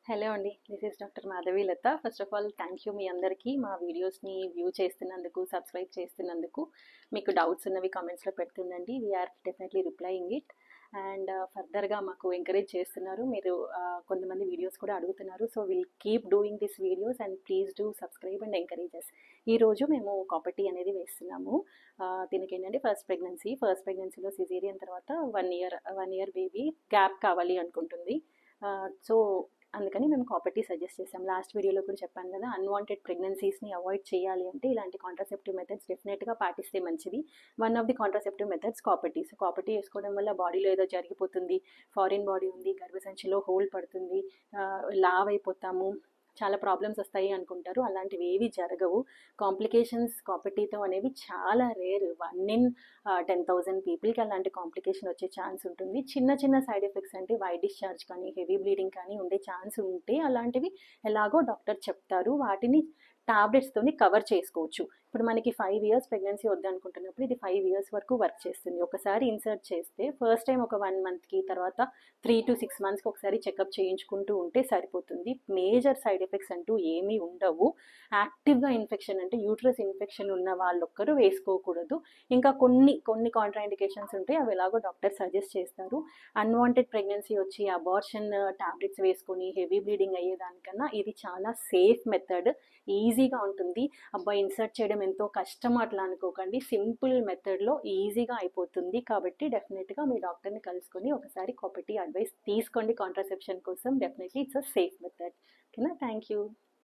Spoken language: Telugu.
హలో అండి. This is doctor Madhavi Latha. First of all thank you మీ అందరికీ మా వీడియోస్‌ని వ్యూ చేస్తున్నందుకు, సబ్స్క్రైబ్ చేస్తున్నందుకు. మీకు డౌట్స్ ఉన్నవి కామెంట్స్‌లో పెడుతుండండి. We're definitely replying it. And ఫర్దర్‌గా మాకు ఎంకరేజ్ చేస్తున్నారు. మీరు కొంతమంది వీడియోస్ కూడా అడుగుతున్నారు. So will keep doing this videos and please do subscribe and encourage us. ఈరోజు మేము కాపర్ టీ అనేది వేస్తున్నాము. దీనికి ఏంటంటే ఫస్ట్ ప్రెగ్నెన్సీలో సిజేరియన్ తర్వాత 1 ఇయర్ బేబీ గ్యాప్ కావాలి అనుకుంటుంది. సో అందుకని మేము కాపర్ టీ సజెస్ట్ చేసాం. లాస్ట్ వీడియోలో కూడా చెప్పాను కదా, అన్వాంటెడ్ ప్రెగ్నెన్సీస్ని అవాయిడ్ చేయాలి అంటే ఇలాంటి కాంట్రాసెప్టివ్ మెథడ్స్ డెఫినెట్గా పాటిస్తే మంచిది. One of the contraceptive methods copper tea. So copper tea వేసుకోవడం వల్ల బాడీలో ఏదో జరిగిపోతుంది, ఫారిన్ బాడీ ఉంది, గర్భసంచిలో హోల్ పడుతుంది, లావ్ అయిపోతాము, చాలా ప్రాబ్లమ్స్ వస్తాయి అనుకుంటారు. అలాంటివి ఏవి జరగవు. కాంప్లికేషన్స్ కాపర్ టీతో అనేవి చాలా రేర్. 1 in 10,000 పీపుల్కి అలాంటి కాంప్లికేషన్ వచ్చే ఛాన్స్ ఉంటుంది. చిన్న చిన్న సైడ్ ఎఫెక్ట్స్ అంటే వైట్ డిశ్చార్జ్ కానీ హెవీ బ్లీడింగ్ కానీ ఉండే ఛాన్స్ ఉంటే అలాంటివి ఎలాగో డాక్టర్ చెప్తారు. వాటిని టాబ్లెట్స్తోని కవర్ చేసుకోవచ్చు. ఇప్పుడు మనకి 5 years ప్రెగ్నెన్సీ వద్దనుకుంటున్నప్పుడు ఇది 5 years వరకు వర్క్ చేస్తుంది. ఒకసారి ఇన్సర్ట్ చేస్తే ఫస్ట్ టైం ఒక 1 monthకి, తర్వాత 3 to 6 monthsకి ఒకసారి చెకప్ చేయించుకుంటూ ఉంటే సరిపోతుంది. మేజర్ సైడ్ ఎఫెక్ట్స్ అంటూ ఏమీ ఉండవు. యాక్టివ్గా ఇన్ఫెక్షన్ అంటే యూట్రస్ ఇన్ఫెక్షన్ ఉన్న వాళ్ళొక్కరు వేసుకోకూడదు. ఇంకా కొన్ని కాంట్రాఇండికేషన్స్ ఉంటాయి, అవి ఎలాగో డాక్టర్ సజెస్ట్ చేస్తారు. అన్వాంటెడ్ ప్రెగ్నెన్సీ వచ్చి అబార్షన్ టాబ్లెట్స్ వేసుకొని హెవీ బ్లీడింగ్ అయ్యేదానికన్నా ఇది చాలా సేఫ్ మెథడ్. ఈజీగా ఉంటుంది. అబ్బాయి ఇన్సర్ట్ చేయడం ఎంతో కష్టం అట్లా అనుకోకండి. సింపుల్ మెథడ్లో ఈజీగా అయిపోతుంది. కాబట్టి డెఫినెట్గా మీ డాక్టర్ని కలుసుకొని ఒకసారి కాపర్ టీ అడ్వైస్ తీసుకోండి కాంట్రాసెప్షన్ కోసం. Definitely it's a safe method. ఓకేనా? Thank you.